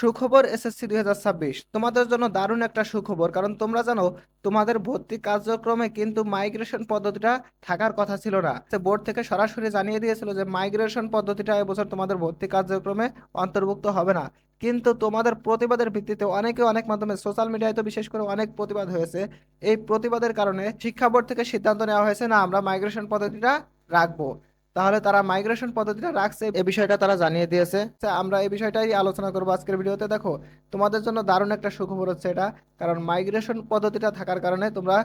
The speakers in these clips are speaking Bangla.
সুখবর এসএসসি 2026 তোমাদের জন্য দারুণ একটা সুখবর, কারণ তোমরা জানো তোমাদের ভর্তি কার্যক্রমে কিন্তু মাইগ্রেশন পদ্ধতিটা থাকার কথা ছিল না। বোর্ড থেকে সরাসরি জানিয়ে দিয়েছিল যে মাইগ্রেশন পদ্ধতিটা এবছর তোমাদের ভর্তি কার্যক্রমে অন্তর্ভুক্ত হবে না। কিন্তু তোমাদের প্রতিবাদের ভিত্তিতে অনেকে অনেক মাধ্যমে সোশ্যাল মিডিয়ায় তো বিশেষ করে অনেক প্রতিবাদ হয়েছে। এই প্রতিবাদের কারণে শিক্ষা বোর্ড থেকে সিদ্ধান্ত নেওয়া হয়েছে, না আমরা মাইগ্রেশন পদ্ধতিটা রাখবো। তাহলে তারা মাইগ্রেশন পদ্ধতিটা রাখছে, এই বিষয়টা তারা জানিয়ে দিয়েছে। আমরা এই বিষয়টাই আলোচনা করবো আজকের ভিডিওতে। দেখো, তোমাদের জন্য দারুণ একটা সুখবর হচ্ছে এটা, কারণ মাইগ্রেশন পদ্ধতিটা থাকার কারণে তোমরা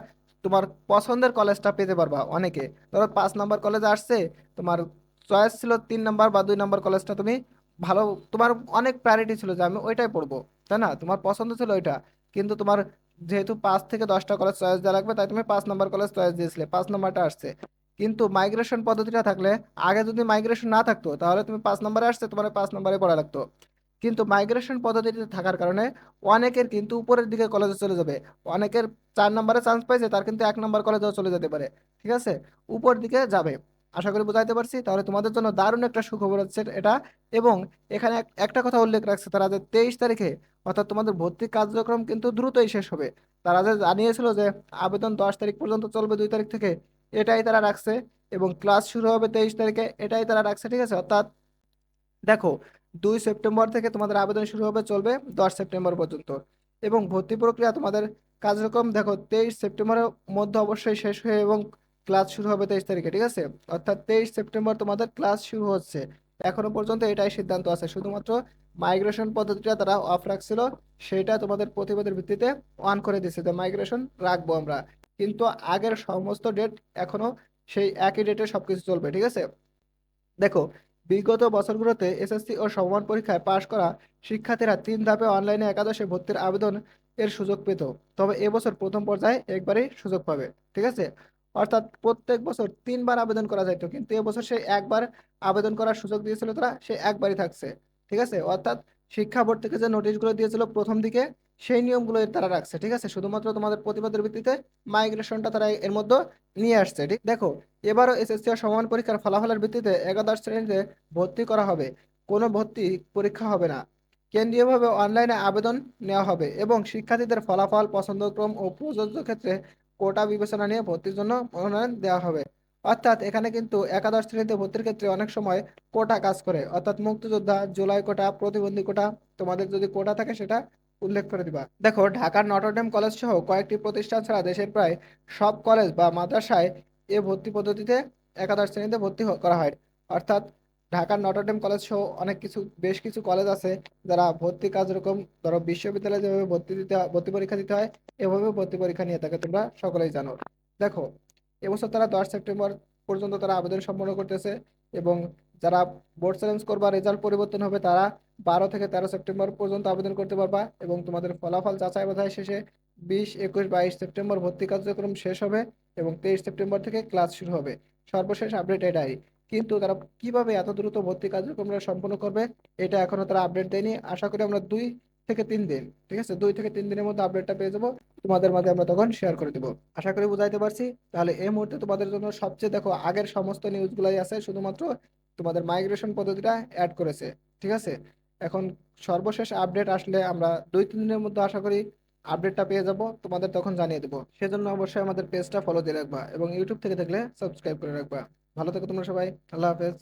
তোমার পছন্দের কলেজটা পেতে পারবা। অনেকে ধরো 5 নাম্বার কলেজ আসছে, তোমার চয়েস ছিল 3 নাম্বার বা 2 নাম্বার কলেজটা তুমি ভালো, তোমার অনেক প্রায়োরিটি ছিল যে আমি ওইটাই পড়বো, তাই না? তোমার পছন্দ ছিল ওইটা, কিন্তু তোমার যেহেতু 5 থেকে 10টা কলেজ চয়েস দেওয়া লাগবে, তাই তুমি 5 নাম্বার কলেজ চয়েস দিয়েছিলে, 5 নাম্বারটা আসছে। কিন্তু মাইগ্রেশন পদ্ধতিটা থাকলে, আগে যদি মাইগ্রেশন না থাকতো তাহলে তুমি 5 নাম্বারে আসছে, তোমার 5 নাম্বারে পড়া লাগতো। কিন্তু মাইগ্রেশন পদ্ধতিতে থাকার কারণে অনেকের কিন্তু উপরের দিকে কলেজে চলে যাবে। অনেকের 4 নাম্বারে চান্স পাইছে, তার কিন্তু 1 নাম্বার কলেজেও চলে যেতে পারে। ঠিক আছে, উপর দিকে যাবে। আশা করি বুঝাইতে পারছি। তাহলে তোমাদের জন্য দারুণ একটা সুখবর হচ্ছে এটা। এবং এখানে একটা কথা উল্লেখ রাখছে তারা, যে 23 তারিখে, অর্থাৎ তোমাদের ভর্তি কার্যক্রম কিন্তু দ্রুতই শেষ হবে। তারা যে জানিয়েছিল যে আবেদন 10 তারিখ পর্যন্ত চলবে, 2 তারিখ থেকে, এটাই তারা রাখছে। এবং ক্লাস শুরু হবে 23 তারিখে, এটাই তারা রাখছে। ঠিক আছে, অর্থাৎ দেখো, 2 সেপ্টেম্বর থেকে তোমাদের আবেদন শুরু হবে, চলবে 10 সেপ্টেম্বর পর্যন্ত। এবং ভর্তি প্রক্রিয়া তোমাদের কার্যক্রম দেখো 23 সেপ্টেম্বরের মধ্যে অবশ্যই শেষ হয়ে এবং ক্লাস শুরু হবে 23 তারিখে। ঠিক আছে, অর্থাৎ 23 সেপ্টেম্বর তোমাদের ক্লাস শুরু হচ্ছে। এখনো পর্যন্ত এটাই সিদ্ধান্ত আছে, শুধুমাত্র মাইগ্রেশন পদ্ধতিটা তারা অফ রাখছিল, সেটা তোমাদের প্রতিবাদের ভিত্তিতে অন করে দিচ্ছে যে মাইগ্রেশন রাখবো আমরা। কিন্তু আগের সমস্ত ডেট এখনো সেই একই ডেটে সবকিছু চলবে। ঠিক আছে, দেখো, বিগত বছরগুলোতে এসএসসি ও সমমান পরীক্ষায় পাশ করা শিক্ষার্থীরা 3 ধাপে অনলাইনে একাদশে ভর্তির আবেদন এর সুযোগ পেত। তবে এবছর প্রথম পর্যায়ে একবারই সুযোগ পাবে। ঠিক আছে, অর্থাৎ প্রত্যেক বছর 3বার আবেদন করা যাইতো, কিন্তু এবছর সেই একবার আবেদন করার সুযোগ দিয়েছিল তারা, সেই একবারই থাকছে। ঠিক আছে, অর্থাৎ শিক্ষা বোর্ড থেকে যে নোটিশগুলো দিয়েছিল প্রথম দিকে, সেই নিয়মগুলো তারা রাখছে। ঠিক আছে, শুধুমাত্র তোমাদের প্রতিবাদের ভিত্তিতে মাইগ্রেশনটা তারা এর মধ্যে নিয়ে আসছে। ঠিক দেখো, এবারও এসএসসি ও সমান পরীক্ষার ফলাফলের ভিত্তিতে একাদশ শ্রেণীতে ভর্তি করা হবে। কোনো ভর্তি পরীক্ষা হবে না, কেন্দ্রীয়ভাবে অনলাইনে আবেদন নেওয়া হবে এবং শিক্ষার্থীদের ফলাফল, পছন্দক্রম ও প্রযোজ্য ক্ষেত্রে কোটা বিবেচনা নিয়ে ভর্তির জন্য মনোনয়ন দেওয়া হবে। অর্থাৎ এখানে কিন্তু একাদশ শ্রেণীতে ভর্তির ক্ষেত্রে অনেক সময় কোটা কাজ করে, অর্থাৎ মুক্তিযোদ্ধা, জুলাই কোটা, প্রতিবন্ধী কোটা, তোমাদের যদি কোটা থাকে সেটা উল্লেখ করে দিবা। দেখো, ঢাকার নটরডেম কলেজ সহ কয়েকটি প্রতিষ্ঠান ছাড়া দেশের প্রায় সব কলেজ বা মাদ্রাসায় এ ভর্তি পদ্ধতিতে একাদশ শ্রেণীতে ভর্তি করা হয়। অর্থাৎ ঢাকার নটরডেম কলেজ সহ অনেক কিছু, বেশ কিছু কলেজ আছে যারা ভর্তি কার্যক্রম, ধরো বিশ্ববিদ্যালয়ে যেভাবে ভর্তি পরীক্ষা দিতে হয়, এভাবে ভর্তি পরীক্ষা নিয়ে থাকে, তোমরা সকলেই জানো। দেখো, এবছর তারা 10 সেপ্টেম্বর পর্যন্ত তারা আবেদন সম্পন্ন করতেছে। এবং যারা বোর্ড চ্যালেঞ্জ করবা, রেজাল্ট পরিবর্তন হবে, তারা 12 থেকে 13 সেপ্টেম্বর পর্যন্ত আবেদন করতে পারবা। এবং তোমাদের ফলাফল যাচাই বাছাই শেষে 20, 21, 22 সেপ্টেম্বর ভর্তি কার্যক্রম শেষ হবে এবং 23 সেপ্টেম্বর থেকে ক্লাস শুরু হবে। সর্বশেষ আপডেট এটাই। কিন্তু তারা কিভাবে এত দ্রুত ভর্তি কার্যক্রমটা সম্পন্ন করবে, এটা এখনো তারা আপডেট দেয়নি। আশা করি আমরা 2 থেকে 3 দিন, ঠিক আছে, 2 থেকে 3 দিনের মধ্যে আপডেটটা পেয়ে যাবো, তোমাদের মাঝে আমরা তখন শেয়ার করে দেবো। আশা করি বুঝাইতে পারছি। তাহলে এই মুহূর্তে তোমাদের জন্য সবচেয়ে, দেখো, আগের সমস্ত নিউজগুলাই আছে, শুধুমাত্র তোমাদের মাইগ্রেশন পদ্ধতিটা অ্যাড করেছে। ঠিক আছে, এখন সর্বশেষ আপডেট আসলে আমরা 2-3 দিনের মধ্যে আশা করি আপডেটটা পেয়ে যাব, তোমাদের তখন জানিয়ে দেবো। সেজন্য অবশ্যই আমাদের পেজটা ফলো দিয়ে রাখবা এবং ইউটিউব থেকে দেখলে সাবস্ক্রাইব করে রাখবা। ভালো থেকো তোমরা সবাই, আল্লাহ হাফেজ।